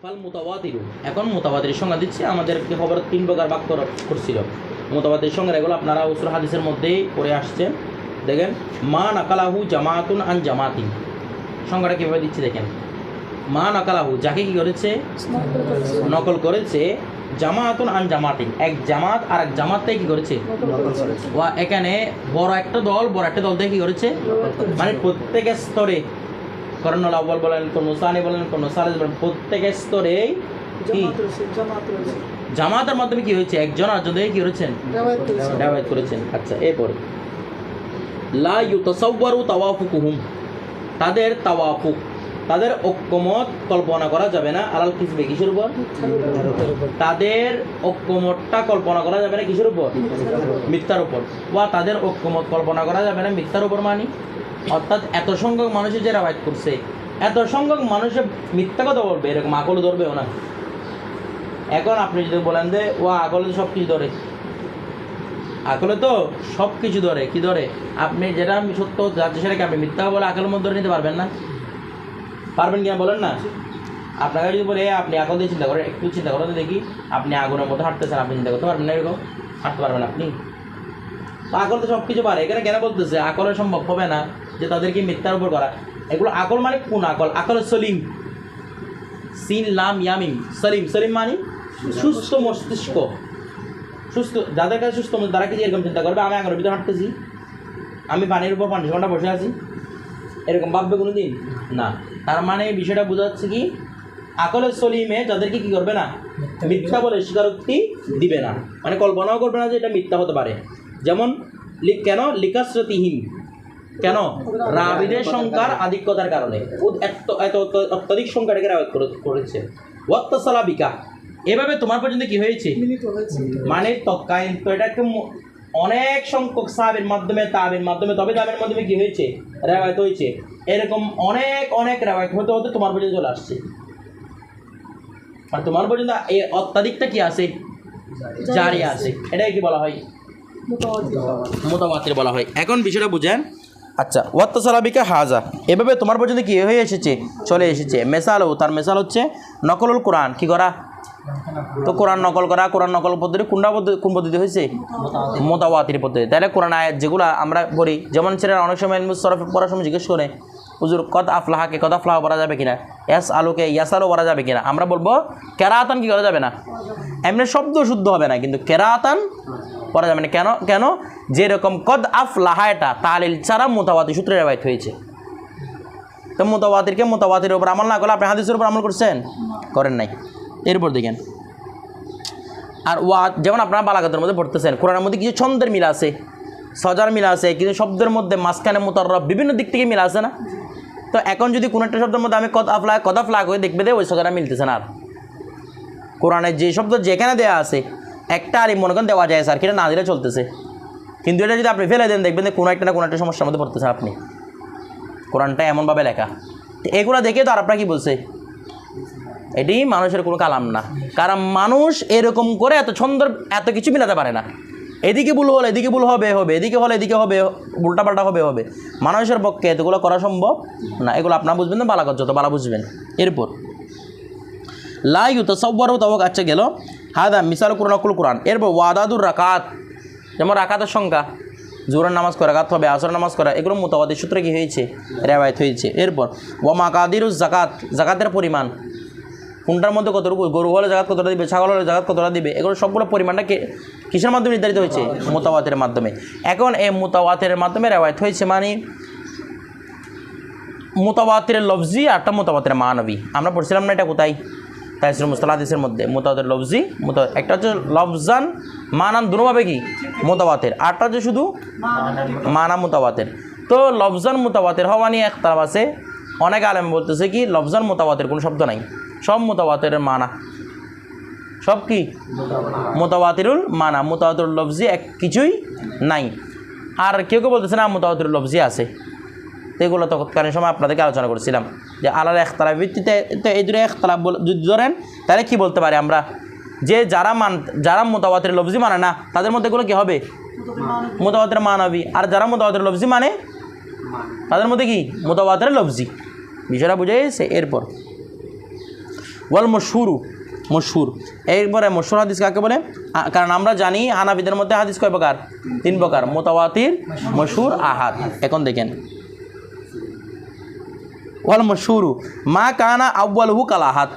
ফাল মুতাওয়াতিরু, এখন মুতাওয়াতিরের সংজ্ঞা দিচ্ছে। আমাদেরকে খবর 3 প্রকার ভাগ করছিল। মুতাওয়াতিরের সংজ্ঞা এগুলো আপনারা উসুল হাদিসের মধ্যেই পড়ে আসছেন। দেখেন, মা নাকালাহু জামাতুন আন জামাতিন, সংজ্ঞাটা কীভাবে দিচ্ছে দেখেন। মা নাকালাহু, যাকে কি করেছে, নকল করেছে, জামাতুন আন জামাতিন, এক জামাত আর এক জামাত থেকে কি করেছে, ওয়া এখানে বড় একটা দল থেকে কি করেছে, মানে প্রত্যেকের স্তরে, করণুল আউয়াল বলেন, কোন সানি বলেন, কোন সালেস বলেন, প্রত্যেকের স্তরেই কি জামাতের মাধ্যমে কি হয়েছে, একজন আরেকজন থেকে কি করেছেন, রিওয়ায়াত করেছেন। আচ্ছা, এরপর লা ইউতাসাওয়ারু তাওয়াফুকুহুম, তাদের তাওয়াফুক, তাদের ঐক্যমত কল্পনা করা যাবে না। আলাল কিসবে, কিসের উপর, তাদের ঐক্যমতটা কল্পনা করা যাবে না কিসের উপর, মিথ্যার উপর। বা তাদের ঐক্যমত কল্পনা করা যাবে না মিথ্যার উপর, মানে অর্থাৎ এত সংখ্যক মানুষের যে রিওয়ায়াত করছে, এত সংখ্যক মানুষের মিথ্যা কথা বলবে, এরকম আকল ধরবেও না। এখন আপনি যদি বলেন যে ও আকলে সব কিছু ধরে, আকলে তো সব কিছু ধরে, কি ধরে, আপনি যেটা সত্য যাচ্ছে সেটাকে আপনি মিথ্যা বলে আকলের মধ্যে ধরে নিতে পারবেন না, পারবেন কিনা বলেন না। আপনাকে যদি বলে আপনি আকল দিয়ে চিন্তা করেন, একটু চিন্তা করেন দেখি, আপনি আগুনের মধ্যে হাঁটতেছেন, আপনি চিন্তা করতে পারবেন না, এরকম হাঁটতে পারবেন আপনি। আকল তো সব কিছু পারে, এখানে কেন বলতেছে আকলে সম্ভব হবে না যে তাদেরকে মিথ্যার উপর করা। এগুলো আকল মানে কোন আকল, আকল সলিম, সিন লাম ইয়ামিম, সলিম, সলিম মানে সুস্থ মস্তিষ্ক, সুস্থ, যাদের কাছে সুস্থ তারা কি এরকম চিন্তা করবে আমি আগুনের ভিতরে হাঁটতেছি, আমি পানির উপর 5 ঘন্টা বসে আছি, এরকম ভাববে কোনো দিন না। তার মানে বিষয়টা বোঝাচ্ছে কি, আকলের সলিমে যাদেরকে কি করবে না, মিথ্যা বলে স্বীকারোক্তি দিবে না, মানে কল্পনাও করবে না যে এটা মিথ্যা হতে পারে। যেমন কেন, লিকাসরতিহীন, কেন, রাবিদের সংখ্যার আধিক্যতার কারণে, এত অত্যাধিক সংখ্যাটাকে রিওয়ায়াত করেছে। ওয়াত্তাসালাবিকা, এভাবে তোমার পর্যন্ত কি হয়েছে, মানে তৎকালীন তো এটাকে অনেক সংখ্যক সাহাবীর মাধ্যমে, তাবের মাধ্যমে, তবে তাবের মাধ্যমে কি হয়েছে, রিওয়ায়াত হয়েছে। এরকম অনেক রিওয়ায়াত হতে হতে তোমার পর্যন্ত চলে আসছে, আর তোমার পর্যন্ত এই অত্যাধিকটা কি আছে, জারি আছে, এটাই কি বলা হয়, মুতাওয়াতির বলা হয়। এখন বিষয়টা বুঝেন। আচ্ছা, ওয়াত্তাসালাবিকা হাজা, এভাবে তোমার পর্যন্ত কি হয়ে এসেছে, চলে এসেছে। মেসালও, তার মেসাল হচ্ছে নকলুল কোরআন, কি করা, তো কোরআন নকল করা, কোরআন নকল পদ্ধতি কোন পদ্ধতি হয়েছে, মুতাওয়াতির পদ্ধতি। তাহলে কোরআন আয়াত যেগুলো আমরা পড়ি, যেমন ছেলেরা অনেক সময় সরফ পড়ার সময় জিজ্ঞেস করে, হুজুর কদ আফলাহাকে কদ আফলাহ পড়া যাবে কিনা, ইয়াস আলুকে ইয়াসালও পড়া যাবে কিনা, আমরা বলবো কেরাতান কি করা যাবে না, এমনি শব্দ শুদ্ধ হবে না, কিন্তু কেরাতান পড়া যাবে না। কেন, কেন, যেরকম কদ আফলাহা এটা তালিল ছাড়া মুতাওয়াতির সূত্রে রিওয়ায়াত হয়েছে। তো মুতাওয়াতিরকে মুতাওয়াতির উপর আমল না করলে আপনি হাদিসের উপর আমল করছেন, করেন নাই। এরপর দেখেন, আর যেমন আপনারা বালাগাতের মধ্যে পড়তেছেন, কোরআনের মধ্যে কিছু ছন্দের মিল আছে, সজার মিল আছে, কিন্তু শব্দের মধ্যে মাঝখানে মুতাররব বিভিন্ন দিক থেকে মিল আছে না। তো এখন যদি কোনো একটা শব্দের মধ্যে আমি কদ আফলাহ করে দেখবে ওই সজাটা মিলতেছে না। আর কোরআনের যে শব্দ যেখানে দেওয়া আছে একটা আলিম মনে করেন দেওয়া যায় স্যার, কিনা না দিলে চলতেছে, কিন্তু এটা যদি আপনি ফেলে দেন দেখবেন যে কোনো একটা না কোনো একটা সমস্যার মধ্যে পড়তেছেন আপনি। কোরআনটা এমনভাবে লেখা, তো এগুলো দেখে তো আর আপনারা কি বলছে, এটি মানুষের কোনো কালাম না। কারণ মানুষ এরকম করে এত ছন্দর এত কিছু মিলাতে পারে না, এদিকে ভুল হলে এদিকে ভুল হবে, এদিকে হলে এদিকে হবে, উল্টাপাল্টা হবে। মানুষের পক্ষে এতগুলো করা সম্ভব না। এগুলো আপনারা বুঝবেন না, বালাগত যত বালা বুঝবেন। এরপর লা ইউতাসাওয়ারু তাওয়াক, আচ্ছা গেল হাদা মিসাল নকল কোরআন। এরপর ওয়াদাদুর রাকাত, যেমন রাকাতের সংখ্যা, জোহরের নামাজ করা রাকাত হবে, আসরের নামাজ করা, এগুলো মুতাওয়াতির সূত্রে কি হয়েছে, রিওয়ায়াত হয়েছে। এরপর ওয়া মাকাদিরুজ জাকাত, জাকাতের পরিমাণ, কোনটার মধ্যে কতটুকু, গরু হলে জাকাত কতটা দিবে, ছাগল হলে জাকাত কতটা দিবে, এগুলো সবগুলো পরিমাণটা কিসের মাধ্যমে নির্ধারিত হয়েছে, মুতাওয়াতিরের মাধ্যমে। এখন এই মুতাওয়াতিরের মাধ্যমে রিওয়ায়াত হয়েছে, মানে মুতাওয়াতিরের লফজি আর একটা মুতাওয়াতিরের মানবী। আমরা পড়ছিলাম না এটা কোথায়, তাফসীর মুসতালাহ হাদিসের মধ্যে। মুতাওয়াতির লফজি, একটা হচ্ছে লফজান মানান দুনোভাবে কি মুতাওয়াতির, আরটা হচ্ছে শুধু মানা মুতাওয়াতির। তো লফজান মুতাওয়াতির হওয়া নিয়ে ইখতিলাফ আছে। অনেক আলেম বলতেছে কি লফজান মুতাওয়াতির কোনো শব্দ নাই, সব মুতাওয়াতিরের মানা, সব কি মুতাওয়াতিরুল মানা, মুতাওয়াতিরুল লফজি এক কিছুই নাই। আর কেউ কেউ বলতেছে না মুতাওয়াতিরুল লফজি আছে। তো এগুলো তৎকালীন সময় আপনাদেরকে আলোচনা করেছিলাম যে আলাদা ইখতিলাফ ভিত্তিতে। তো এই দুটো ইখতিলাফ যদি ধরেন তাহলে কী বলতে পারি আমরা, যে যারা মুতাওয়াতির লফজি মানে না তাদের মধ্যে এগুলো কী হবে, মুতাওয়াতির মানবী। আর যারা মুতাওয়াতির লফজি মানে তাদের মধ্যে কি মুতাওয়াতির লফজি। বিষয়টা বুঝে গেছে। এরপর ওয়াল মশহুরু, মশহুর। এরপরে মশহুর হাদিস কাকে বলে? কারণ আমরা জানি হানাফিদের মধ্যে হাদিস কয় প্রকার? 3 প্রকার, মুতাওয়াতির, মশহুর, আহাদ। এখন দেখেন ওয়াল মশহুরু মা কানা আউয়ালুহু কাল আহাদ,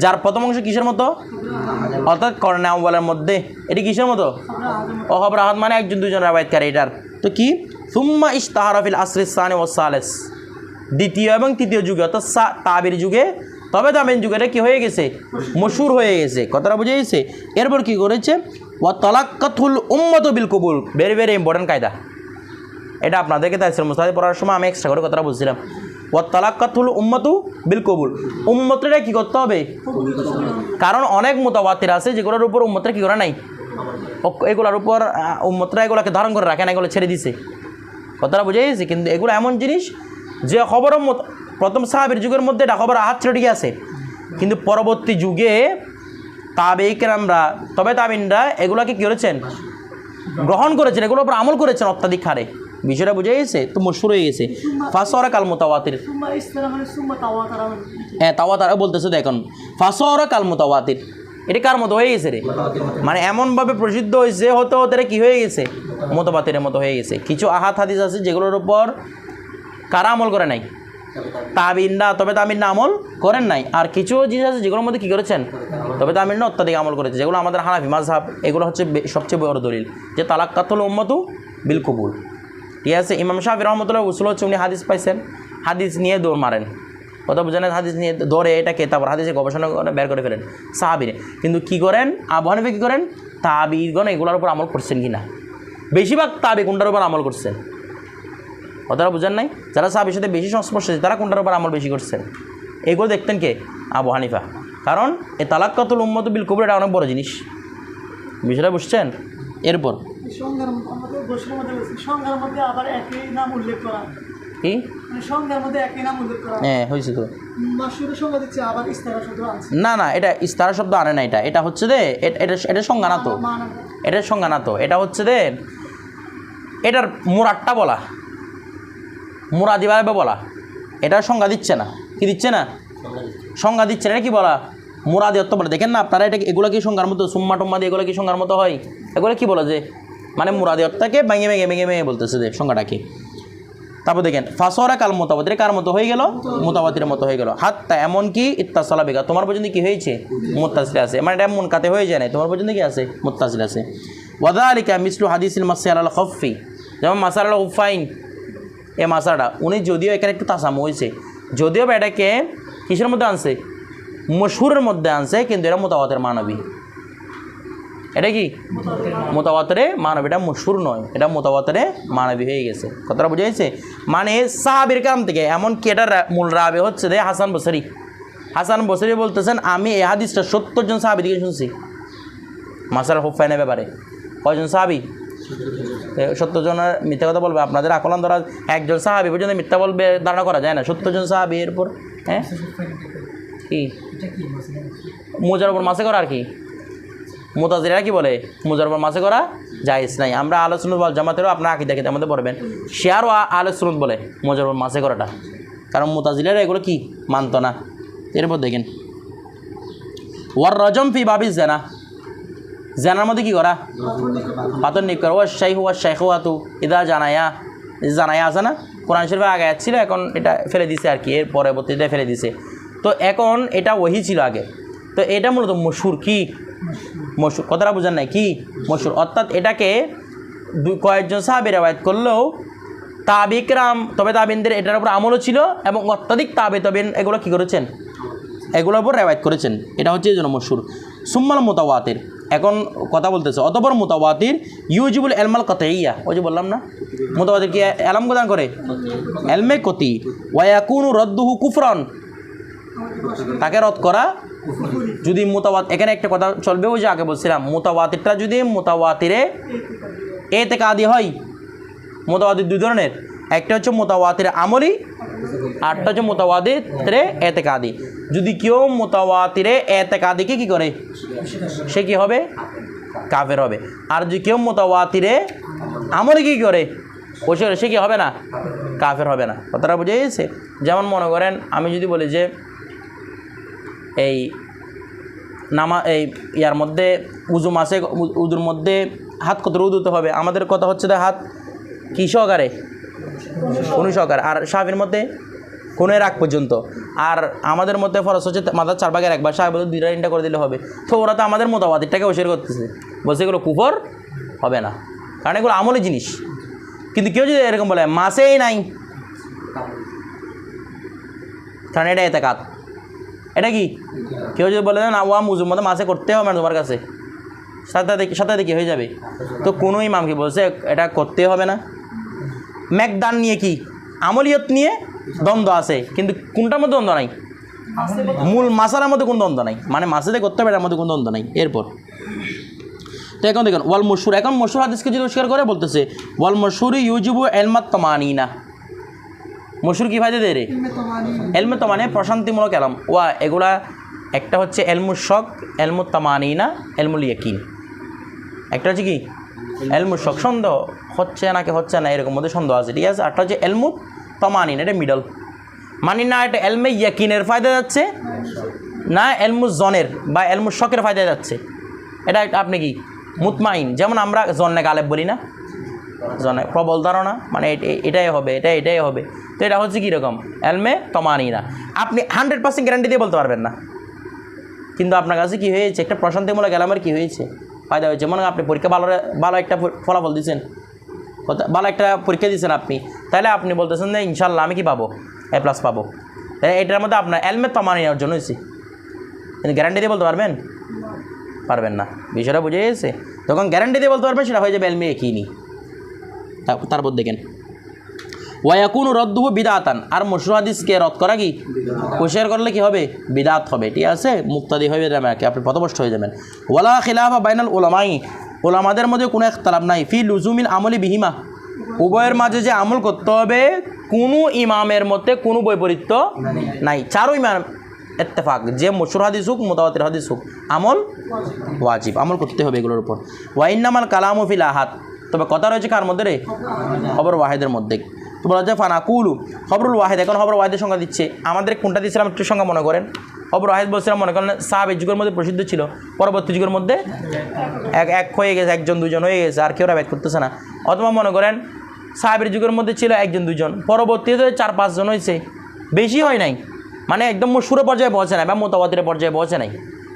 যার প্রথম অংশ কিসের মতো? অর্থাৎ করণে আউয়ালের মধ্যে। এটি কিসের মতো? ও খবর আহাদ মানে একজন দুজন রাওয়ায়াতকারী এটার। তো কি? সুম্মা ইশতাহারা ফিল আসরিস সানি ওয়াস সালিস, দ্বিতীয় এবং তৃতীয় যুগে অর্থাৎ তাবির যুগে, তবে তাবিন যুগে এটা কি হয়ে গেছে? মশহুর হয়ে গেছে। কথাটা বুঝে গেছে? এরপর কি করেছে? ওয়া তালাক্কাতুল উম্মাতু বিল কবুল, ভেরি ভেরি ইম্পর্টেন্ট কায়দা। এটা আপনাদেরকে তাফসীর মুস্তাহিদ পড়ার সময় আমি এক্সট্রা করে কথাটা বলছিলাম। ওয়া তালাক্কাতুল উম্মাতু বিল কবুল, উম্মতরা কি করতে হবে? কারণ অনেক মুতাওয়াতির আছে যেগুলোর উপর উম্মতরা কি করে নাই, এগুলোর উপর উম্মতরা এগুলোকে ধারণ করে রাখে না, এগুলো ছেড়ে দিছে। কথাটা বুঝে গেছে? কিন্তু এগুলো এমন জিনিস যে খবর প্রথম সাহাবীর যুগের মধ্যে এটা খবর আহাদ ছিল, ঠিক আছে, কিন্তু পরবর্তী যুগে তাবেঈ কেরামরা, তবে তাবিনরা এগুলোকে কী করেছেন? গ্রহণ করেছেন, এগুলোর উপর আমল করেছেন অত্যাধিক হারে। বিষয়টা বুঝে গেছে? তো মশহুর হয়ে গেছে। ফাসরা কাল মুতাওয়াতির, হ্যাঁ তাওয়াতারা বলতেছে। দেখুন ফাসরা কাল মুতাওয়াতির, এটা কার মতো হয়ে গেছে রে? মানে এমনভাবে প্রসিদ্ধ হয়েছে, হতে হতে কী হয়ে গেছে? মুতাওয়াতিরের মতো হয়ে গেছে। কিছু আহাদ হাদিস আছে যেগুলোর উপর কারা আমল করে নাই? তাবিনরা, তবে তাবিনরা আমল করেন নাই। আর কিছু জিনিস আছে যেগুলোর মধ্যে কী করেছেন? তবে তাবিনরা অত্যাধিক আমল করেছে, যেগুলো আমাদের হানাফি মাযহাব, এগুলো হচ্ছে সবচেয়ে বড় দলিল যে তালাক্কাতুল উম্মাতু বিল কবুল। ঠিক আছে? ইমাম শাফি রাহমাতুল্লাহ উসুল হচ্ছে উনি হাদিস পাইছেন, হাদিস নিয়ে দৌড় মারেন। কথা বুঝেন? হাদিস নিয়ে দৌড়ে এটাকে তারপর হাদিসে গবেষণা করে বের করে ফেলেন সাহাবীরে। কিন্তু কী করেন? আবু হানিফা কী করেন? তাবিগণ এগুলোর উপর আমল করছেন কি না, বেশিরভাগ তাবি কোনটার উপর আমল করছেন? কথাটা বুঝেন নাই? যারা সাহাবীর সাথে বেশি সংস্পর্শে তারা কোনটার উপর আমল বেশি করছেন? এগুলো দেখতেন কে? আবু হানিফা। কারণ এই তালাক্কাতুল উম্মাতু বিল কবুল এটা অনেক বড় জিনিস। বিষয়টা বুঝছেন? এরপর কি? হ্যাঁ হয়েছে তো। না না, এটা ইস্তারা শব্দ আনে না। এটা হচ্ছে দে, এটা সংজ্ঞা না তো, এটার সংজ্ঞা না তো। এটা হচ্ছে দে, এটার মুরাদটা বলা, মুরাদিভাবে বলা। এটার সংজ্ঞা দিচ্ছে না। কি দিচ্ছে না? সংজ্ঞা দিচ্ছে না। এটা কি বলা? মুরাদি অর্থ বলে। দেখেন না আপনারা, এটা এগুলো কি সংজ্ঞার মতো? সুম্মা টুম্মা দিয়ে এগুলো কি সংজ্ঞার মতো হয়? এগুলো কি বলা যে মানে মুরাদি অর্থটাকে ভেঙে ভেঙে ভেঙে ভেঙে বলতেছে যে সংজ্ঞাটাকে। তারপর দেখেন ফাসরা কাল মুতাওয়াতির, কার মতো হয়ে গেল? মুতাওয়াতিরের মতো হয়ে গেল। হাত্তা এমনকি ইত্তাসালা বিকা, তোমার পর্যন্ত কি হয়েছে? মুত্তাসিল আছে। মানে এটা মুনকাতে হয়ে যায় না, তোমার পর্যন্ত কি আছে? মুত্তাসিল আছে। ওয়াযালিকা মিসলু হাদিসিল মাসি আলাল খাফফি, যেমন মাসা আলাল উফাইন, এ মাসাটা উনি যদিও এখানে একটু তাসামু হয়েছে, যদিও এটাকে কিসের মধ্যে আনছে? মশহুরের মধ্যে আনছে, কিন্তু এটা মুতাওয়াতির মানবী। এটা কি মুতাওয়াতিরে মানবী, এটা মশহুর নয়, এটা মুতাওয়াতিরে মানবী হয়ে গেছে। কথাটা বুঝা গেছে? মানে সাহাবীর কাম থেকে, এমনকি এটার মূল রাবে হচ্ছে যে হাসান বসরি। হাসান বসরি বলতেছেন আমি এই হাদিসটা 70 জন সাহাবী থেকে শুনছি মাসাল হুফাইনের ব্যাপারে। কয়জন সাহাবী? 70 জনের মিথ্যা কথা বলবে? আপনাদের আকলান ধরা একজন সাহাবী পর্যন্ত মিথ্যা বলবে ধারণা করা যায় না। 70 জন সাহাবী। এরপর হ্যাঁ কি মোজার উপর মাসে করা? আর কি মুতাজিলারা কি বলে? মোজার উপর মাসে করা জায়েজ নাই। আমরা আহলে সুন্নাত ওয়াল জামাতেরও আপনারা আকীদা কিতাবের মধ্যে পড়বেন, শিয়ারও আহলে সুন্নাত বলে মোজার উপর মাসে করাটা, কারণ মুতাজিলারা এগুলো কি মানত না। এরপর দেখেন ওয়ার রজম ফি বাবি জানা, জানার মধ্যে কী করা? পাথর নিপ করা। ওয়া শাইখু ওয়া শাইখুয়াতু ইদা জানায়া, জানায়া আছে না? কোরআন শরীফের আগে ছিল, এখন এটা ফেলে দিছে আর কি, এর পরবর্তীতে ফেলে দিছে। তো এখন এটা ওহি ছিল আগে। তো এটা মূলত মশহুর। কি মশহুর? কথাটা বোঝার নাই? কি মশহুর? অর্থাৎ এটাকে কয়েকজন সাহাবী রিওয়ায়াত করলেও তাবি কিরাম, তবে তাবিনদের এটার উপর আমলও ছিল, এবং অত্যাধিক তাবিন এগুলো কী করেছেন? এগুলোর উপর রিওয়ায়াত করেছেন। এটা হচ্ছে এই জন্য মশহুর। সুম্মাল মুতাওয়াতির, এখন কথা বলতেছে অতঃপর মুতাওয়াতির ইউজিবুল ইলমাল কাতইয়া, ওই যে বললাম না মুতাওয়াতির কি ইলম প্রদান করে? ইলমে কতি। ওয়া ইয়াকুনু রাদ্দুহু কুফরান, তাকে রদ করা যদি এখানে একটা কথা চলবে, ওই যে আগে বলছিলাম মুতাওয়াতিরটা যদি মুতাওয়াতিরে ইতিকাদি হয়। মুতাওয়াতির দুই ধরনের, একটা হচ্ছে মুতাওয়াতিরে আমলি, আরটা হচ্ছে মুতাওয়াতিরে ইতিকাদি। যদি কেউ মুতাওয়াতিরে ইতিকাদিকে কি করে, সে কি হবে? কাফের হবে। আর যদি কেউ মুতাওয়াতিরে আমলি কি করে, সে কি হবে না? কাফের হবে না। কথাটা বুঝে গেছে? যেমন মনে করেন আমি যদি বলি যে এই এই ইয়ার মধ্যে উজু মাসে উজুর মধ্যে হাত কত উদুতে হবে, আমাদের কথা হচ্ছে হাত কী সহকারে, কোনো সহকারে, আর সাহাবির মধ্যে কোনো রাগ পর্যন্ত, আর আমাদের মধ্যে ফরজ হচ্ছে মাথার 4 ভাগের 1 ভাগ, সাহেব বলতে 2টা 3টা করে দিলে হবে। তো ওরা তো আমাদের মতবাদীটাকে অস্বীকার করতেছে, বলছে এগুলো কুফর হবে না, কারণ এগুলো আমলি জিনিস। কিন্তু কেউ যদি এরকম বলে মাসেই নাই, কারণ এটা এতেকাত, এটা কি কেউ যদি বলে না ওয়া মুজুর মধ্যে মাসে করতে হবে না তোমার কাছে, সাথে দেখি হয়ে যাবে, তো কোনো ইমাম কি বলছে এটা করতে হবে না। ম্যাকদান নিয়ে কি আমলিয়ত নিয়ে দ্বন্দ্ব আছে, কিন্তু কোনটার মধ্যে দ্বন্দ্ব নাই, মূল মাসালার মধ্যে কোনো দ্বন্দ্ব নাই, মানে মাসেদে করতে হবে এটার মধ্যে কোনো দ্বন্দ্ব নাই। এরপর তো এখন দেখুন ওয়াল মশহুর, এখন মশহুর হাদিসকে যদি অস্বীকার করে বলতেছে ওয়াল মশহুরি ইউজিবু ইলমাত তামানিনা, মশহুর কী ফায়দা দেয় রে, এলমে তামানি প্রশান্তিমূলক এলম, ওয়া এগুলা একটা হচ্ছে এলমুল শক, এলমুত তামানিনা, এলমুল ইয়াকিন, একটা হচ্ছে কি এলমুল শক, সন্দেহ হচ্ছে নাকি হচ্ছে না এরকম মধ্যে সন্দেহ আছে, ঠিক আছে, একটা হচ্ছে এলমুত তামানিনা, এটা মিডল, মানি না এটা এলমে ইয়াকিনের ফায়দা যাচ্ছে না এলমুজ জনের বা এলমুজ শকের ফায়দা যাচ্ছে, এটা আপনি কি মুতমাইন, যেমন আমরা জন্নে গালেব বলি না, জনে প্রবল ধারণা, মানে এটাই হবে, এটাই হবে, তো এটা হচ্ছে কীরকম এলমে তমানিনা, আপনি 100% গ্যারান্টি দিয়ে বলতে পারবেন না, কিন্তু আপনার কাছে কী হয়েছে একটা প্রশান্তিমূলক এলামের কী হয়েছে ফায়দা হয়েছে। মনে হয় আপনি পরীক্ষা ভালো একটা ফলাফল দিয়েছেন, ভালো একটা পরীক্ষা দিয়েছেন আপনি, তাহলে আপনি বলতেছেন যে ইনশাল্লাহ আমি কি পাবো A+ পাবো, তাহলে এটার মধ্যে আপনার এলমে তমানি নেওয়ার জন্য হয়েছে, কিন্তু গ্যারান্টি দিয়ে বলতে পারবেন না, বিষয়টা বুঝে গেছে, তখন গ্যারান্টি দিয়ে বলতে পারবেন সেটা হয়ে যাবে এলমে ইয়াকিনি। তারপর দেখেন ওয়াকুনু রদ্দুহু বিদাতান, আর মশরু হাদিসকে রদ করা কি কুশিয়ার করলে কি হবে বিদাত হবে, ঠিক আছে, মুক্তাদি হয়ে যাবে, আপনি পথভ্রষ্ট হয়ে যাবেন। ওয়ালা খিলাফা বাইনাল উলামাই, ওলামাদের মধ্যে কোনো ইখতিলাফ নাই ফি লুজুমিল আমলি বিহিমা, উভয়ের মাঝে যে আমল করতে হবে কোনো ইমামের মধ্যে কোনো বৈপরীত্য নাই, 4 ইমাম ইত্তেফাক, যে মশহুর হাদিস হোক মুতাওয়াতির হাদিস হোক আমল ওয়াজিব, আমল করতে হবে এগুলোর উপর। ওয়াইন্নামাল কালামু ফিল আহাদ, তবে কথা রয়েছে কার মধ্যে রে, খবর ওয়াহিদের মধ্যে। তো বলা যায় ফানাকুলু খবরুল ওয়াহিদ, এখন খবর ওয়াহিদের সংখ্যা দিচ্ছে, আমাদের কোনটা দিচ্ছিলাম একটু সংখ্যা মনে করেন, খবর ওয়াহিদ বলছিলাম মনে করেন সাহাবের যুগের মধ্যে প্রসিদ্ধ ছিল, পরবর্তী যুগের মধ্যে এক হয়ে গেছে, 1 জন 2 জন হয়ে গেছে, আর কেউ ব্যাক করতেছে না, অথবা মনে করেন সাহাবের যুগের মধ্যে ছিল 1 জন 2 জন, পরবর্তীতে 4-5 জন হয়েছে, বেশি হয় নাই, মানে একদম মশহুর পর্যায়ে পৌঁছে নাই বা মুতাওয়াতির পর্যায়ে পৌঁছে নাই,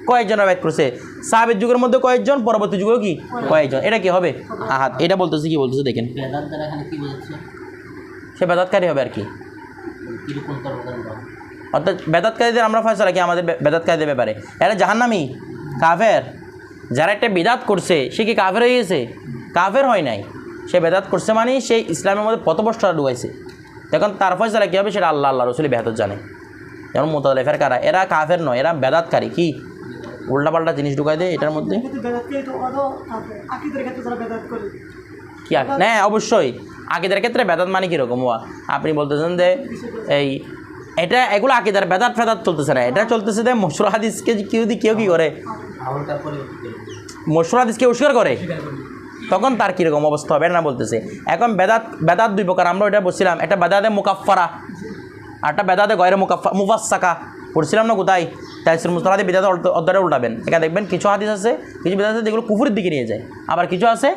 কয়েকজন ব্যাক করছে, সাহাবের যুগের মধ্যে কয়েকজন, পরবর্তী যুগেও কি কয়েকজন, এটা কি হবে আহাদ। এটা বলতেছে কি বলতেছে দেখেন, সে বেদাতকারী হবে আর কি, অর্থাৎ বেদাতকারীদের আমরা ফয়সালা কি আমাদের বেদাতকারীদের ব্যাপারে, এরা জাহান্নামী কাফের, যারা একটা বিদাত করছে সে কি কাফের হয়ে গেছে, কাফের হয় নাই, সে বেদাত করছে মানে সেই ইসলামের মধ্যে পথভ্রষ্টতা ঢুকাইছে, তখন তার ফয়সালা কী হবে সেটা আল্লাহ রসুল বেহতর জানে। যেমন মুতালেফের কারা, এরা কাফের নয়, এরা বেদাতকারী, কি উল্টাপাল্টা জিনিস ঢুকাই দেয় এটার মধ্যে, কি হ্যাঁ অবশ্যই আকিদার ক্ষেত্রে বেদাত মানে কীরকম, আপনি বলতেছেন যে এই এটা এগুলো আকিদার বেদাত ফেদাত চলতেছে না, এটা চলতেছে যে মশহুর হাদিসকে কেউ কী করে, মশহুর হাদিসকে অস্বীকার করে, তখন তার কীরকম অবস্থা হবে না বলতেছে। এখন বেদাত 2 প্রকার, আমরা ওইটা বলছিলাম, একটা বেদাতে মুকাফফারা আর একটা বেদাতে গয়রে মুফাসসাকা, পড়ছিলাম না কোথায়, তাইসির মুস্তালাহাদি বিদাত অধ্যায়ে উল্টাবেন, এটা দেখবেন কিছু হাদিস আছে, কিছু বেদাত আছে যেগুলো কুফুরের দিকে নিয়ে যায়, আবার কিছু আছে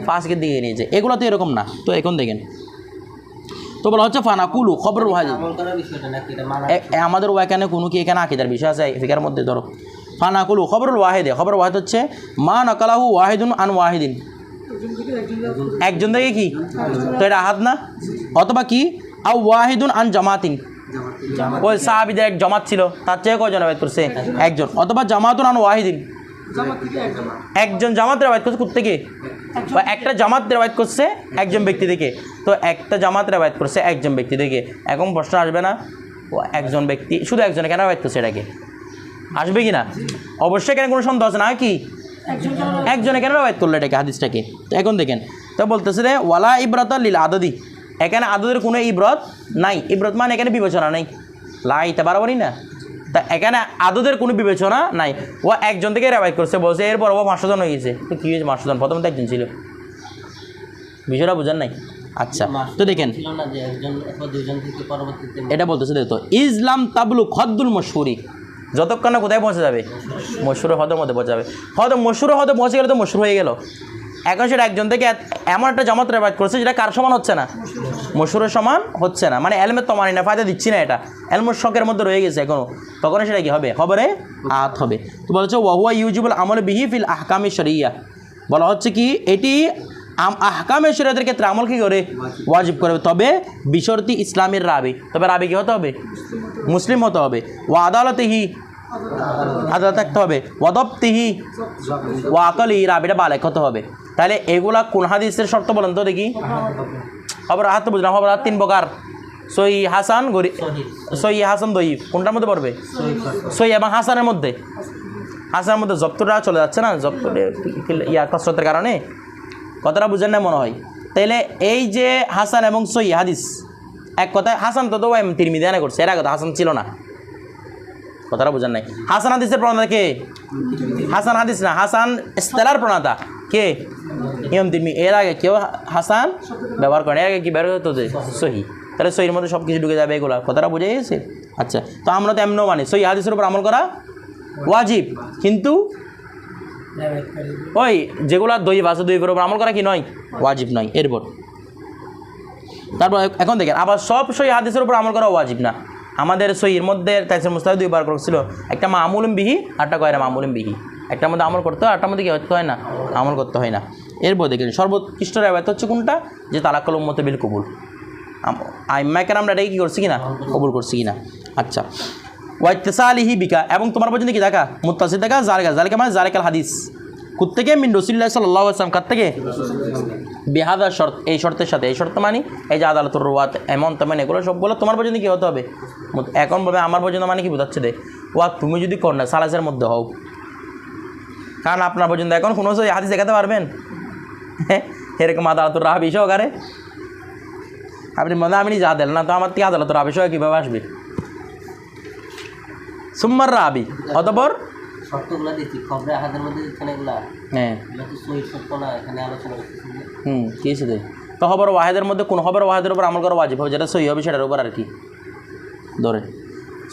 ফাসিকের দিকে নিয়ে যায়, এগুলো তো এরকম না। তো এখন দেখেন তো বলা হচ্ছে ফানাকুলু খবরুল ওয়াহিদ, আমাদের এখানে কোনো কি এখানে আকিদার বিষয় আছে ফিকার মধ্যে, ধরো ফানাকুলু খবরুল ওয়াহিদে, খবর ওয়াহিদ হচ্ছে মা নাকালাহু ওয়াহিদুন আন ওয়াহিদিন, একজন থেকে কি, তো এটা আহাদ না, অথবা কি আও ওয়াহিদুন আন জামাতিন, ওই সাহাবীদের এক জামাত ছিল, তার চেয়ে কয়জন রিওয়ায়াত করছে, একজন, অথবা জামাতুন আন ওয়াহিদিন, একজন জামাত রিওয়ায়াত করছে কোত্থেকে, বা একটা জামাত রিওয়ায়াত করছে একজন ব্যক্তি থেকে, তো একটা জামাত রিওয়ায়াত করছে একজন ব্যক্তি থেকে, এখন প্রশ্ন আসবে না ও একজন ব্যক্তি শুধু একজনে কেন রিওয়ায়াত করছে, এটাকে আসবে কি না, অবশ্যই এখানে কোনো সন্দেহ আছে না, কি একজনে কেন রিওয়ায়াত করলো এটাকে হাদিসটাকে। তো এখন দেখেন তো বলতেছে যে ওয়ালা ইবরাতা লিল আদদি, এখানে আদদের কোনো ইবরত নাই, ইবরত মানে এখানে বিবেচনা নাই, লাইতে পারবনি না, তা এখানে আদদের কোনো বিবেচনা নাই, ও একজন থেকে রিওয়ায়াত করছে, বলছে এরপর ও 500 জন হয়ে গেছে, তো কী হয়েছে 500 জন, প্রথমে তো একজন ছিল, বিষয়টা বুঝেন নাই। আচ্ছা তো দেখেন এটা বলতেছে দেখো ইসলাম তাবলু খদ্দুল মশহুরি, যতক্ষণ না কোথায় পৌঁছে যাবে, মশহুর হদের মধ্যে পৌঁছে যাবে। হয়তো মশহুর হদে পৌঁছে গেলে তো মশহুর হয়ে গেল। এখন সেটা একজন থেকে এমন একটা জামাত রেওয়ায়ত করছে যেটা কার সমান হচ্ছে না, মশহুরের সমান হচ্ছে না, মানে এলমের তো মানি না, ফায়দা দিচ্ছি না, এটা এলমের শখের মধ্যে রয়ে গেছে এখনও, তখন সেটা কি হবে, খবরে আত হবে। তো বলছে ওয়াহুয়া ইউজিবুল আমল বিহি ফিল আহকামি শরিয়া, বলা হচ্ছে কি এটি আহকামে শরিয়াতের ক্ষেত্রে আমল কি করে, ওয়াজিব করবে, তবে বিশর্তি ইসলামের রাবি, তবে রাবি কি হতে হবে, মুসলিম হতে হবে, ওয়া আদালতিহি, আদালত থাকতে হবে, ওয়াদবতিহি, ওয়া আকলি, রাবিটা বালেক হতে হবে। তাহলে এগুলা কোন হাদিসের শর্ত বলেন তো দেখি। খবর আহাত তো বুঝলাম, খবর আহাত 3 প্রকার, সহি হাসান, সহি হাসান দইফ, কোনটার মধ্যে পড়বে, সহি এবং হাসানের মধ্যে, হাসানের মধ্যে জব্তটা চলে যাচ্ছে না, জব্ত কসরতের কারণে, কথাটা বুঝেন না মনে হয়। তাইলে এই যে হাসান এবং সহি হাদিস, এক কথায় হাসান তো তিরমিজি আনা করছে, এর আগে তো হাসান ছিল না, কথাটা বুঝেন নাই। হাসান হাদিসের প্রণেতা কে, হাসান হাদিস না, হাসান ইস্তেলার প্রণেতা কে, ইমাম তিরমিজি। এর আগে কেউ হাসান ব্যবহার করেন, এর আগে কি ব্যবহার হতো যে সহি, তাহলে সহির মধ্যে সব কিছু ঢুকে যাবে এগুলো, কথাটা বুঝে গেছে। আচ্ছা, তো আমরা তো এমনও মানি সহি হাদিসের উপর আমল করা ওয়াজিব, কিন্তু ওই যেগুলো দইব আছে দইবের উপর আমল করা কি নয়, ওয়াজিব নয়। এরপর তারপর এখন দেখেন, আবার সব সহি হাদিসের উপর আমল করা ওয়াজিব না। আমাদের সহির মধ্যে তাইসির মুস্তাফি 2 বার করছিল, একটা মামুলুম বিহি, আরটা কয় না মামুলুম বিহি, একটার মধ্যে আমল করতে হয়, আরটার মধ্যে কি করতে হয় না, আমল করতে হয় না। এরপর দেখেন সর্বোৎকৃষ্ট রেওয়ায়েত হচ্ছে কোনটা, যে তালাক্কুল উম্মতে বিল কবুল, আইম্মায়ে কেরামরা এটাকে কী করছি কিনা, কবুল করছি কিনা। আচ্ছা, ওয়াইতিসালিহি বিকা, এবং তোমার পর্যন্ত কি দেখা, মুত্তাসিল দেখা, জালিকা মানে জালিকাল হাদিস, কোত্থেকে, মিন রাসূলিল্লাহ সাল্লাল্লাহু আলাইহি ওয়াসাল্লাম, কার থেকে, বিহাদা শর্ত, এই শর্তের সাথে, এই শর্ত মানি এই যে আদালতুর রুয়াত এমন তেমন এগুলো সবগুলো তোমার পর্যন্ত কী হতে হবে। এখন বলবে আমার পর্যন্ত মানে কি বোঝাচ্ছে দে, ওয়া তুমি যদি কন্যা সালাসের মধ্যে হও, কারণ আপনার পর্যন্ত এখন কোনো হাদিস দেখাতে পারবেন, হ্যাঁ এরকম আদালতুর রাবি সহকারে আপনি মনে আমি যা দেন না, তো আমার থেকে আদালতুর রাবি সহ কীভাবে আসবে। সুম্মার রাবি, অতঃপর হ্যাঁ কী আছে তো খবর ওয়াহেদের মধ্যে কোন খবর ওয়াহেদের উপর আমল করা ওয়াজিব হবে, যেটা সহি হবে সেটার উপর আর কি ধরে।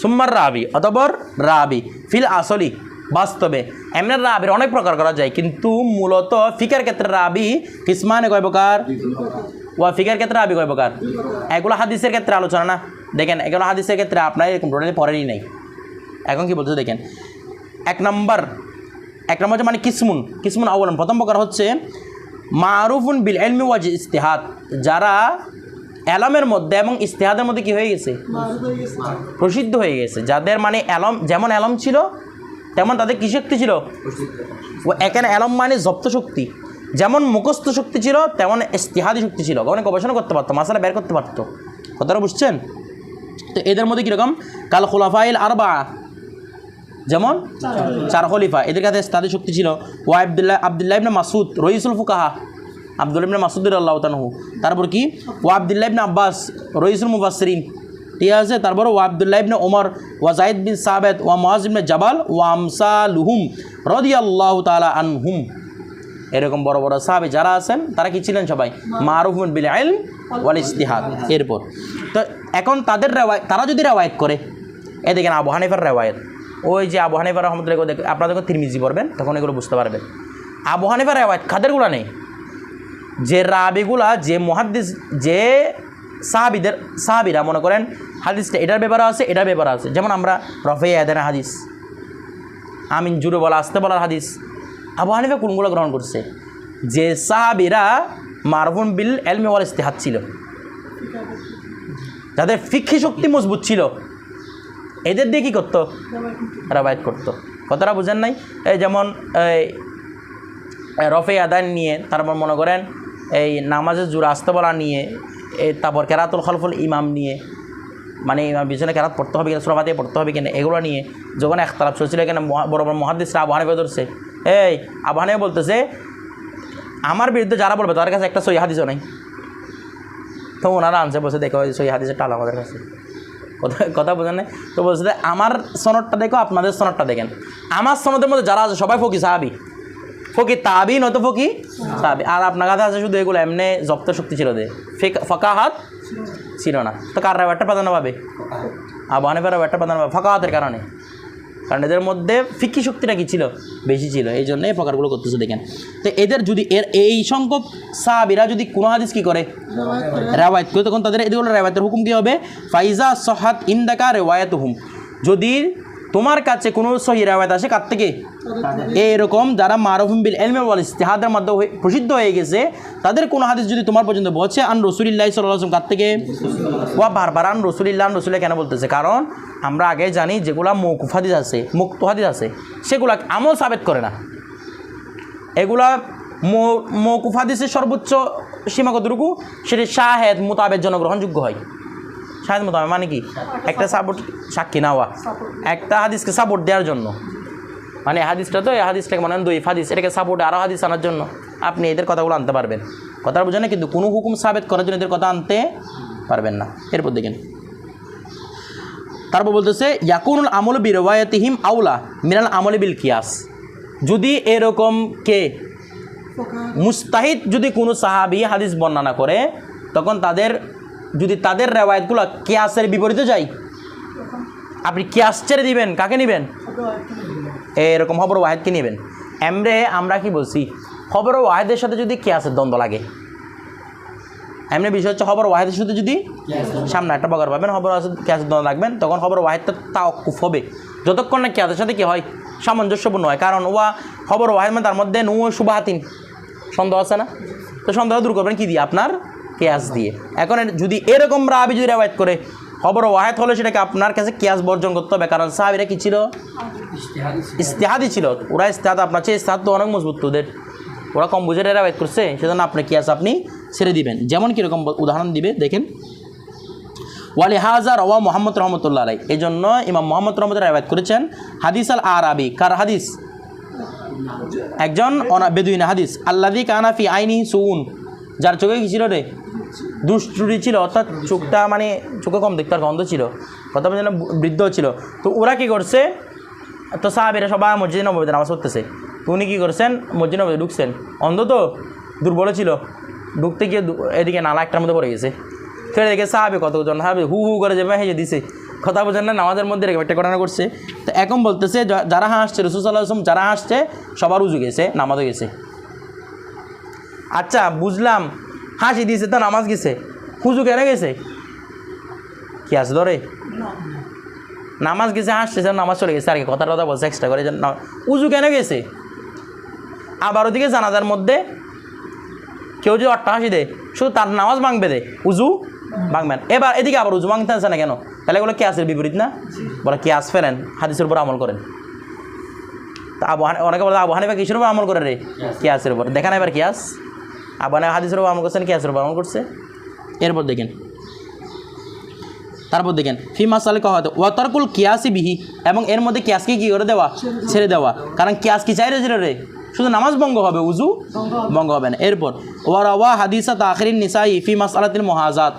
সুম্মার রাবি, অতঃপর রাবি, ফিল আসলি, বাস্তবে এমনি রাবির অনেক প্রকার করা যায়, কিন্তু মূলত ফিকার ক্ষেত্রে রাবি কিসমানে কয় প্রকার, ওয়া ফিকার ক্ষেত্রে রাবি কয় প্রকার, এগুলো হাদিসের ক্ষেত্রে আলোচনা না। দেখেন এগুলো হাদিসের ক্ষেত্রে আপনার এরকম টোটালি পড়েনি নাই। এখন কি বলতে দেখেন, এক নম্বর হচ্ছে মানে কিসমুন আউয়ালান, প্রথম প্রকার হচ্ছে মারুফুন বিল ইলমি ওয়া ইজতিহাদ, যারা এলমের মধ্যে এবং ইজতিহাদের মধ্যে কি হয়ে গেছে, প্রসিদ্ধ হয়ে গেছে, যাদের মানে এলম, যেমন এলম ছিল তেমন তাদের কী শক্তি ছিল, ও এখানে এলম মানে জপ্ত শক্তি, যেমন মুখস্থ শক্তি ছিল তেমন ইজতিহাদি শক্তি ছিল, অনেক গবেষণা করতে পারতো, মাসালা বের করতে পারতো, কথাটা বুঝছেন। তো এদের মধ্যে কীরকম, কাল খুলাফাইল আরবা, যেমন 4 খলিফা, এদের কাছে তাদের শক্তি ছিল। ও আবদুল্লাহ ইবনে মাসুদ রইসুল ফুকাহা, আবদুল্লাহ ইবনে মাসুদ রাদিয়াল্লাহু তাআলা, তারপর কি ও আবদুল্লাহ ইবনে আব্বাস রইসুল মুফাসসিরিন, ঠিক আছে। তারপর ও আবদুল্লাহ ইবনে ওমর, ওয়া যায়েদ বিন সাবিত, ওয়া মুআজ ইবনে জাবাল, ওয়া আমসালুহুম রাদিয়াল্লাহু তাআলা আনহুম, এরকম বড় বড় সাহাবী যারা আছেন তারা কি ছিলেন, সবাই মারুফুন বিল ইলম ওয়াল ইজতিহাদ। এরপর তো এখন তাদের রেওয়ায়েত, তারা যদি রেওয়ায়েত করে, এ দেখেন আবু হানিফার রেওয়ায়েত, ওই যে আবু হানিফা রাহমাতুল্লাহ, আপনারা যখন তিরমিজি পড়বেন তখন এগুলো বুঝতে পারবেন। আবু হানিফার রেওয়ায়েত খাদেরগুলো নেই, যে রাবিগুলা, যে মুহাদ্দিস, যে সাহাবিরা মনে করেন হাদিসটা এটার ব্যাপারে আছে, এটার ব্যাপারে আছে, যেমন আমরা রফে আদানের হাদিস, আমিন জুড়ে বলা, আসতে বলার হাদিস, আবু হানিফা কোনগুলো গ্রহণ করছে, যে সাহাবিরা মারফুন বিল ইলমি ওয়াল ইজতিহাদ ছিল, যাদের ফিকহি শক্তি মজবুত ছিল, এদের দিয়ে কী করতো, রাবায়াত করতো, কথাটা বুঝেন নাই। এই যেমন রফে আদান নিয়ে, তারপর মনে করেন এই নামাজের জোড়া আসতে বলা নিয়ে, তারপর কেরাতুল খলফুল ইমাম নিয়ে, মানে ইমাম পিছনে কেরাত পড়তে হবে কিনা, সূরা ফাতিহা পড়তে হবে কিনা, এগুলো নিয়ে যখন একতলাপ চলছিল, এখানে বড় বড় মুহাদ্দিসরা আবু হানিফা ধরছে, এই আবু হানিফা বলতেছে আমার বিরুদ্ধে যারা বলবে তাদের কাছে একটা সহিহ হাদিসও নাই, তো ওনারা আনছে, বলছে দেখো সহিহ হাদিসের টাল আমাদের কাছে, কথা বোঝেন না। তো বলছে যে আমার সনদটা দেখো, আপনাদের সনদটা দেখেন, আমার সনদের মধ্যে যারা আছে সবাই ফকি সাহাবি, ফকি তাবি নয়তো ফকি সাহাবি, আর আপনার কাছে আছে শুধু এগুলো এমনি জপ্ত শক্তি ছিল, দে ফাকাহাত ছিল না। তো কার রেওয়ায়তটা প্রাধান্য পাবে, আবু হানিফার রেওয়ায়তটা প্রাধান্য পাবে ফাকাহাতের কারণে, কারণ এদের মধ্যে ফিকি শক্তিটা কি ছিল, বেশি ছিল, এই জন্য এই প্রকারগুলো করতেছে। দেখেন তো এদের যদি এই সংখ্যক সাহাবীরা যদি কোনো হাদিস কী করে রেওয়ায়াত করে, তখন তাদের এগুলো রেওয়ায়াতের হুকুম কী হবে, ফাইজা সহাত ইন্দাকা রেওয়ায়াতুহুম, যদি তোমার কাছে কোনো সহি রেওয়ায়াত আসে কার থেকে, এরকম যারা মারুফুম বিল ইলমি ওয়াল ইজতিহাদের মাধ্যমে প্রসিদ্ধ হয়ে গেছে, তাদের কোনো হাদিস যদি তোমার পর্যন্ত পৌঁছে আন রাসূলিল্লাহ সাল্লাল্লাহু আলাইহি ওয়াসাল্লাম কার থেকে, ওয়া বারবার আন রাসূলিল্লাহ কেন বলতেছে, কারণ আমরা আগে জানি যেগুলা মওকুফ হাদিস আছে, মুক্ত হাদিস আছে, সেগুলা আমল সাবেত করে না। এগুলা মওকুফ হাদিসের সর্বোচ্চ সীমা কতটুকু, সেটি শাহেদ মোতাবের জন্য গ্রহণযোগ্য হয়। শাহেদ মোতাবেক মানে কি, একটা সাপোর্ট, সাক্ষী নেওয়া, একটা হাদিসকে সাপোর্ট দেওয়ার জন্য, মানে হাদিসটা তো এই হাদিসটাকে মনে হয় দইফ হাদিস, এটাকে সাপোর্টে আরও হাদিস আনার জন্য আপনি এদের কথাগুলো আনতে পারবেন, কথা বোঝেন না, কিন্তু কোনো হুকুম সাবেত করার জন্য এদের কথা আনতে পারবেন না। এরপর দেখেন তারপর বলতেছে ইয়াকুনুল আমল বিরওয়ায়াতিহিম আউলা মিনাল আমলি বিল কিয়াস, যদি এরকম কে মুস্তাহিদ যদি কোনো সাহাবী হাদিস বর্ণনা করে, তখন যদি তাদের রেওয়ায়াতগুলো কিয়াসের বিপরীতে যায়, আপনি কিয়াস ছেড়ে দিবেন, কাকে নেবেন, এরকম খবর ওয়াহেদকে নেবেন। আমরা কি বলছি, খবর ওয়াহেদের সাথে যদি কিয়াসের দ্বন্দ্ব লাগে, এমনি বিষয় হচ্ছে খবর ওয়াহেদের সাথে যদি সামনে একটা বগার পাবেন, খবর কিয়াসের দ্বন্দ্ব লাগবেন, তখন খবর ওয়াহেদটা তাওয়াক্কুফ হবে যতক্ষণ না কিয়াসের সাথে কি হয়, সামঞ্জস্যপূর্ণ হয়। কারণ খবর ওয়াহেদ মানে তার মধ্যে শুবাহাতিন, সন্দেহ আছে না, তো সন্দেহ দূর করবেন কি দিয়ে, আপনার কিয়াস দিয়ে। এখন যদি এরকম রাবি যদি রেওয়ায়াত করে খবর ওয়াহেদ হলে, সেটাকে আপনার কাছে কিয়াস বর্জন করতে হবে, কারণ সাহাবীরা কি ছিল, ইজতিহাদি ছিল। ওরা ইজতিহাদ, আপনার চেয়ে ইজতিহাদ তো অনেক মজবুত, ওরা কম বুঝে রেওয়ায়াত করছে, সেজন্য আপনি কিয়াস আপনি ছেড়ে দিবেন। যেমন কীরকম উদাহরণ দিবে দেখেন, ওয়ালিহাজা রওয়া মুহাম্মদ রহমতুল্লাহ আলাই, এই জন্য ইমাম মুহাম্মদ রহমতুল্লাহ রেওয়ায়াত করেছেন হাদিস আল আরাবি, কার হাদিস, একজন বেদুইন হাদিস, আল্লাযী কানা ফি আইনিহি সুউন, যার চোখে কি ছিল রে, দুষ্টুটি ছিল, অর্থাৎ চোখটা মানে চোখে কম দেখতে আর গন্ধ ছিল, কথা বলছেন বৃদ্ধ ছিল। তো ওরা কী করছে, তো সাহাবীরা সবাই মসজিদে নববীতে নামাজ পড়তেছে, তো উনি কী করছেন, মসজিদে নববীতে ঢুকছেন, অন্ধ তো দুর্বল ছিল, ঢুকতে গিয়ে এদিকে নালা একটার মধ্যে পড়ে গেছে, ফেরে দেখে সাহাবী কতজন সাহাবী হু করে যাবে হেঁচে দিছে, কথা বোঝেন না, নামাজের মধ্যে রেখে একটা ঘটনা করছে। তো এখন বলতেছে যারা হাসছে, রাসূল সাল্লাল্লাহু আলাইহি ওয়াসাল্লাম যারা হাসছে সবার উজু গেছে, নামাজও গেছে। আচ্ছা বুঝলাম, হাসি দিয়েছে তো নামাজ গেছে, হুজু কেন গেছে, কি আছে ধরে, নামাজ গেছে, হাসছে নামাজ চলে গেছে, আর কি কথা বলছে এক্সট্রা করে, উজু কেন গেছে। আবার ওদিকে জানাজার মধ্যে কেউ যদি অট্টা হাসি দেয়, শুধু তার নামাজ ভাঙবে দে, উজু ভাঙবেন। এবার এদিকে আবার উজু ভাঙতে আছে না কেন, তাহলে এগুলো কিয়াসের বিপরীত না, বলে কিয়াস ফেলেন, হাদিসের উপর আমল করেন। তা অনেকে বলে আবু হানিফা কিসের উপর আমল করে রে, কিয়াসের উপর, দেখেন এবার কিয়াস, আবু হানিফা হাদিসের উপর আমল করছেন, কিয়াসের উপর আমল করছে। এরপর দেখেন তারপর দেখেন ফি মাসালে কওয়া হতো ওয়াতারকুল কিয়াসি বিহি, এবং এর মধ্যে কিয়াসকে কী করে দেওয়া, ছেড়ে দেওয়া, কারণ কিয়াস কি চাই রে, শুধু নামাজ ভঙ্গ হবে, উজু ভঙ্গ হবে না। এরপর ওয়ারাওয়া হাদিসা তাখিরিন নিসাই ফি মাসালাতিল মুহাজাত,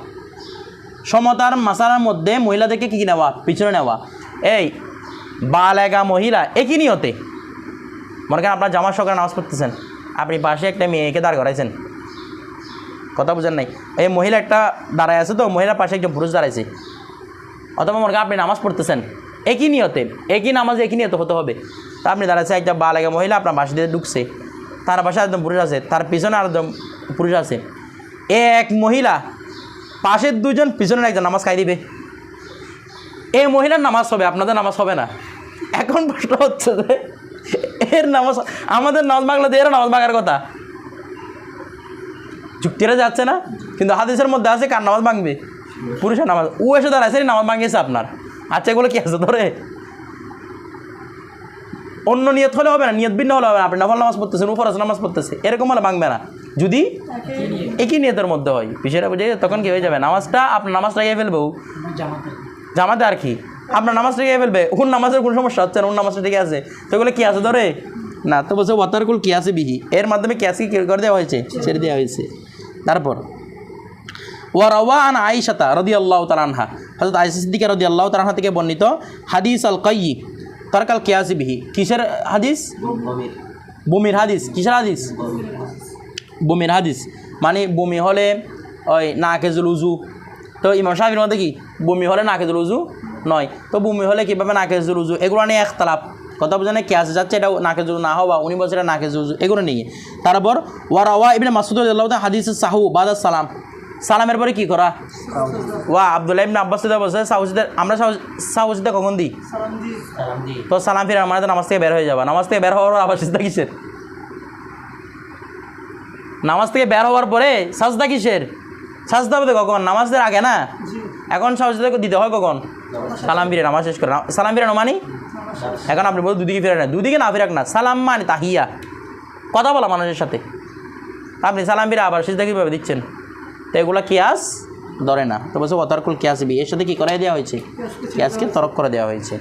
সমতার মাসালার মধ্যে মহিলাদেরকে কী নেওয়া, পিছনে নেওয়া। এই বালেগা মহিলা একই নিয়তে, মনে করেন আপনার জামার সকালে নামাজ পড়তেছেন, আপনি পাশে একটা মেয়েকে দাঁড় করাইছেন, কথা বুঝেন নাই, এই মহিলা একটা দাঁড়ায় আছে, তো মহিলার পাশে একজন পুরুষ দাঁড়াইছে, অথবা মনে করেন আপনি নামাজ পড়তেছেন, একই নিয়তে, একই নামাজে একই নিয়তে হতে হবে। তা আপনি দাঁড়াচ্ছে, একটা বালেগা মহিলা আপনার পাশে দিয়ে ঢুকছে, তার পাশে একদম পুরুষ আছে, তার পিছনে আর একদম পুরুষ আছে, এক মহিলা পাশের দুজন পিছনের একজন নামাজ খাই দিবে, এই মহিলার নামাজ হবে, আপনাদের নামাজ হবে না। এখন প্রশ্ন হচ্ছে যে এর নামাজ, আমাদের নামাজ ভাঙলে এর নামাজ ভাঙার কথা, যুক্তিরা যাচ্ছে না, কিন্তু হাদিসের মধ্যে আছে কার নামাজ ভাঙবে, পুরুষের নামাজ, ও এসে দাঁড়াইছে নামাজ ভাঙিয়েছে আপনার। আচ্ছা এগুলো কি আছে ধরে, অন্য নিয়ত হলে হবে না, নিয়ত ভিন্ন হলে হবে না, আপনি নফল নামাজ পড়তেছেন, উপর নামাজ পড়তেছে, এরকম হলে ভাঙবে না, যদি একই নিয়তের মধ্যে হয়, বিষয়টা বুঝে তখন কি হয়ে যাবে, নামাজটা আপনার নামাজটা গিয়ে ফেলবে, জামাতে আর কি আপনার নামাজটা গিয়ে ফেলবে, ওর নামাজের কোনো সমস্যা হচ্ছে না, ওর নামাজটা ঠিক আছে, তো এগুলো কি আছে ধরে না, তো বলছে ওয়াতারকুল কিয়াসি বিহি, এর মাধ্যমে কিয়াসকে কি করে দেওয়া হয়েছে, ছেড়ে দেওয়া হয়েছে। তারপর ওয়ারাওয়া আন আয়েশা রাদিয়াল্লাহু তাআলা আনহা, হযরত আয়েশা সিদ্দিকা রাদিয়াল্লাহু তাআলা আনহা থেকে বর্ণিত হাদিস আল কাইয়ি তারকাল কিয়াসি বিহি, কিসের হাদিস, বমির হাদিস, কিসের হাদিস, বমির হাদিস, মানে বমি হলে ওই নাকেজুল উজু, তো ইমাম শাফির মধ্যে কি বমি হলে নাকেজুল উজু নয়। তো ভূমি হলে কীভাবে নাকেজুল উজু, এগুলো নিয়ে একতলাপ, কথা বোঝা না, ক্যাশ যাচ্ছে এটা নাকেজুল না হওয়া, উনি বলছে এটা নাকেজুল উজু, এগুলো নিয়ে। তারপর ওয়ারাওয়া ইবনে মাসউদ রাদিয়াল্লাহু তাআলা হাদিস সাহু বাদা সালাম, সালামের পরে কি করা। ওয়া আব্দুল্লাহ ইবনে আব্বাস বলছে সাউজিদে, আমরা সাউজিদে কখন দিই, তো সালাম ফিরে মানে নামাজ থেকে বের হয়ে যাবা, নামাজ থেকে বের হওয়ার আবার সিজদা কিসের, নামাজ থেকে বের হওয়ার পরে সাজদা কিসের, সাজদা হবে কখন, নামাজের আগে না, এখন সাজদা দিতে হয় কখন, সালাম ফিরে নামাজ শেষ করে, সালাম ফিরানো মানে এখন আপনি বলুন দুদিকে ফিরে না, দুদিকে না ফিরাক না, সালাম মানে তাহিয়া, কথা বলা মানুষের সাথে, আপনি সালাম ফিরে আবার সিজদা কীভাবে দিচ্ছেন, তো এগুলো কিয়াস ধরে না। তো বলছে অতারকুল কিয়াস বি, এর সাথে কী করাই দেওয়া হয়েছে, কিয়াসকে তরক করে দেওয়া হয়েছে।